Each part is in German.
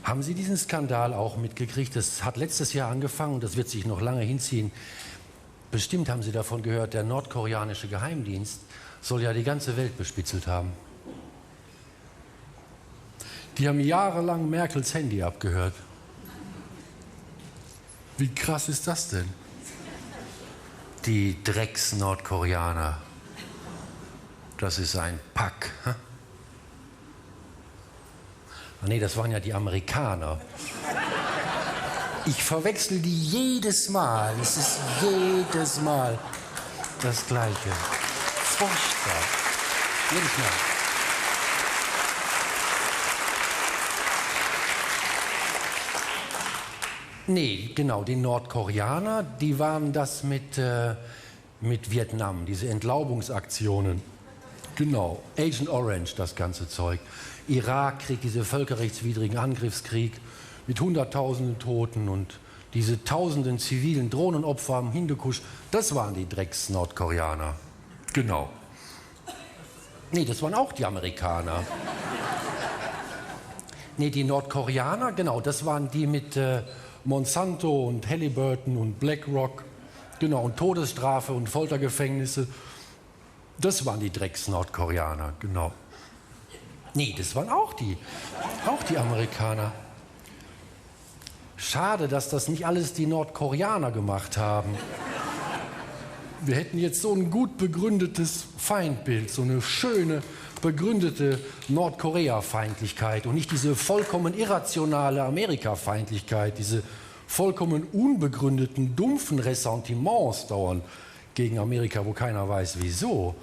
Haben Sie diesen Skandal auch mitgekriegt? Das hat letztes Jahr angefangen und das wird sich noch lange hinziehen. Bestimmt haben Sie davon gehört, der nordkoreanische Geheimdienst soll ja die ganze Welt bespitzelt haben. Die haben jahrelang Merkels Handy abgehört. Wie krass ist das denn? Die Drecks-Nordkoreaner. Das ist ein Pack. Ah, nee, das waren ja die Amerikaner. Ich verwechsel die jedes Mal. Es ist jedes Mal das Gleiche. Furchtbar. Jedes Mal. Nee, genau, die Nordkoreaner, die waren das mit Vietnam, diese Entlaubungsaktionen. Genau, Agent Orange, das ganze Zeug. Irakkrieg, diese völkerrechtswidrigen Angriffskrieg mit Hunderttausenden Toten und diese tausenden zivilen Drohnenopfer am Hindukusch, das waren die Drecks-Nordkoreaner. Genau. Nee, das waren auch die Amerikaner. Nee, die Nordkoreaner, genau, das waren die mit Monsanto und Halliburton und BlackRock, genau, und Todesstrafe und Foltergefängnisse. Das waren die Drecks-Nordkoreaner, genau. Nee, das waren auch die Amerikaner. Schade, dass das nicht alles die Nordkoreaner gemacht haben. Wir hätten jetzt so ein gut begründetes Feindbild, so eine schöne, begründete Nordkorea-Feindlichkeit und nicht diese vollkommen irrationale Amerika-Feindlichkeit, diese vollkommen unbegründeten, dumpfen Ressentiments dauernd gegen Amerika, wo keiner weiß, wieso.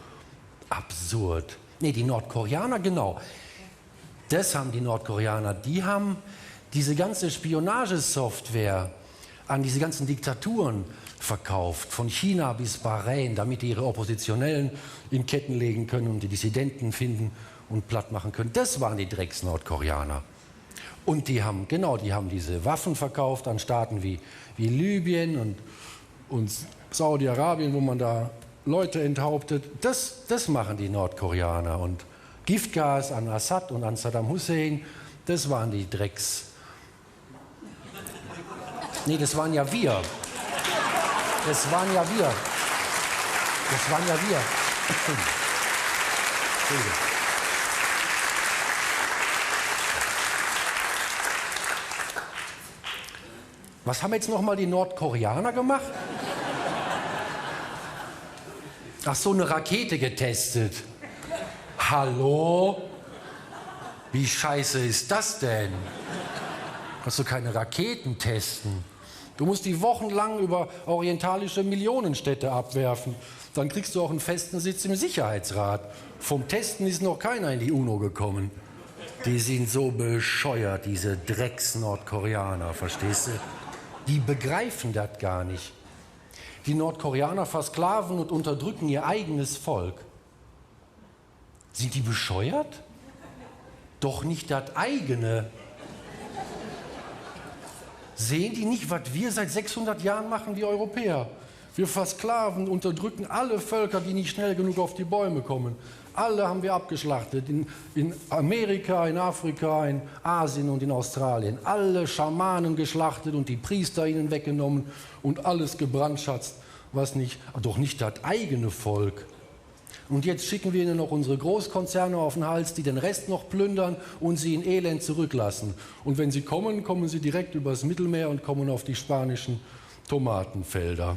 Absurd. Nee, die Nordkoreaner, genau. Das haben die Nordkoreaner. Die haben diese ganze Spionagesoftware an diese ganzen Diktaturen verkauft, von China bis Bahrain, damit die ihre Oppositionellen in Ketten legen können und die Dissidenten finden und platt machen können. Das waren die Drecks-Nordkoreaner. Und die haben diese Waffen verkauft an Staaten wie Libyen und Saudi-Arabien, wo man da Leute enthauptet. Das machen die Nordkoreaner. Und Giftgas an Assad und an Saddam Hussein, das waren die Drecks. Nee, das waren ja wir. Das waren ja wir. Das waren ja wir. Was haben jetzt noch mal die Nordkoreaner gemacht? Ach so, eine Rakete getestet. Hallo? Wie scheiße ist das denn? Kannst du keine Raketen testen? Du musst die wochenlang über orientalische Millionenstädte abwerfen. Dann kriegst du auch einen festen Sitz im Sicherheitsrat. Vom Testen ist noch keiner in die UNO gekommen. Die sind so bescheuert, diese Drecks-Nordkoreaner, verstehst du? Die begreifen das gar nicht. Die Nordkoreaner versklaven und unterdrücken ihr eigenes Volk. Sind die bescheuert? Doch nicht das eigene. Sehen die nicht, was wir seit 600 Jahren machen, die Europäer? Wir versklaven, unterdrücken alle Völker, die nicht schnell genug auf die Bäume kommen. Alle haben wir abgeschlachtet. In Amerika, in Afrika, in Asien und in Australien. Alle Schamanen geschlachtet und die Priester ihnen weggenommen und alles gebrandschatzt, doch nicht das eigene Volk. Und jetzt schicken wir ihnen noch unsere Großkonzerne auf den Hals, die den Rest noch plündern und sie in Elend zurücklassen. Und wenn sie kommen, kommen sie direkt übers Mittelmeer und kommen auf die spanischen Tomatenfelder.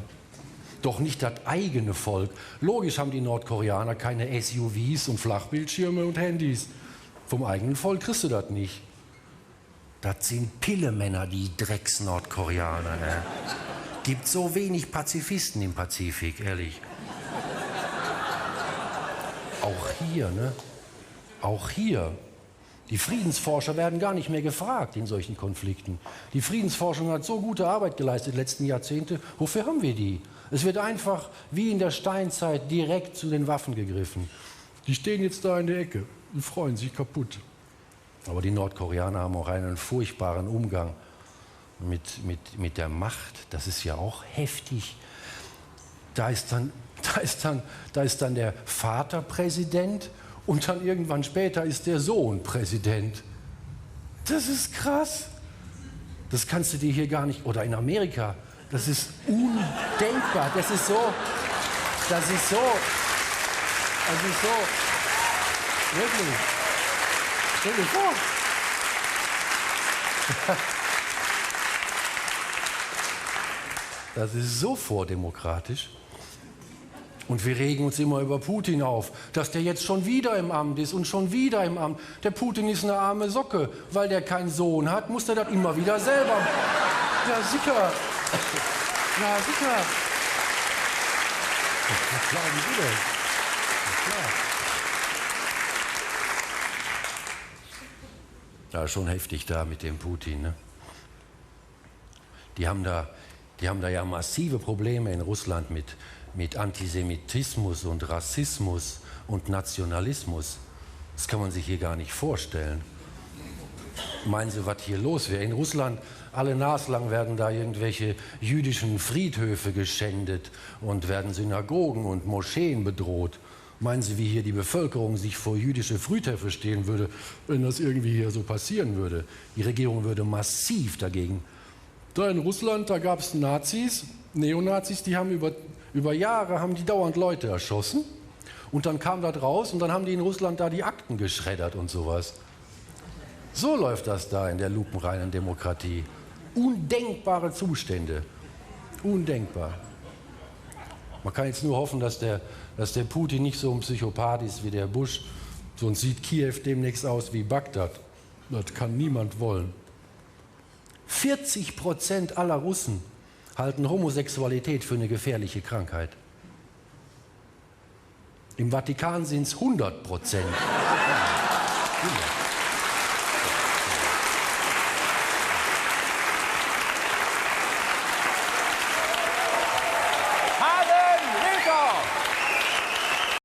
Doch nicht das eigene Volk. Logisch haben die Nordkoreaner keine SUVs und Flachbildschirme und Handys. Vom eigenen Volk kriegst du das nicht. Das sind Pillemänner, die Drecks-Nordkoreaner. Ne? Gibt so wenig Pazifisten im Pazifik, ehrlich. Auch hier, ne? Auch hier. Die Friedensforscher werden gar nicht mehr gefragt in solchen Konflikten. Die Friedensforschung hat so gute Arbeit geleistet in den letzten Jahrzehnten. Wofür haben wir die? Es wird einfach wie in der Steinzeit direkt zu den Waffen gegriffen. Die stehen jetzt da in der Ecke. Die freuen sich kaputt. Aber die Nordkoreaner haben auch einen furchtbaren Umgang mit der Macht. Das ist ja auch heftig. Da ist dann der Vater Präsident und dann irgendwann später ist der Sohn Präsident. Das ist krass. Das kannst du dir hier gar nicht, oder in Amerika, das ist undenkbar, das ist so, wirklich, stell dir vor. Das ist so vordemokratisch. Und wir regen uns immer über Putin auf, dass der jetzt schon wieder im Amt ist und schon wieder im Amt. Der Putin ist eine arme Socke, weil der keinen Sohn hat, muss der das immer wieder selber. Ja, sicher. Ja, sicher. Was glauben Sie denn? Ja, klar. Ja, schon heftig da mit dem Putin, ne? Die haben da ja massive Probleme in Russland mit Antisemitismus und Rassismus und Nationalismus. Das kann man sich hier gar nicht vorstellen. Meinen Sie, was hier los wäre? In Russland, alle naslang werden da irgendwelche jüdischen Friedhöfe geschändet und werden Synagogen und Moscheen bedroht. Meinen Sie, wie hier die Bevölkerung sich vor jüdische Friedhöfe stehen würde, wenn das irgendwie hier so passieren würde? Die Regierung würde massiv dagegen. Da in Russland, da gab es Nazis, Neonazis, die haben über Jahre haben die dauernd Leute erschossen und dann kam das raus und dann haben die in Russland da die Akten geschreddert und sowas. So läuft das da in der lupenreinen Demokratie. Undenkbare Zustände. Undenkbar. Man kann jetzt nur hoffen, dass der Putin nicht so ein Psychopath ist wie der Bush, sonst sieht Kiew demnächst aus wie Bagdad. Das kann niemand wollen. 40% aller Russen halten Homosexualität für eine gefährliche Krankheit. Im Vatikan sind es 100%.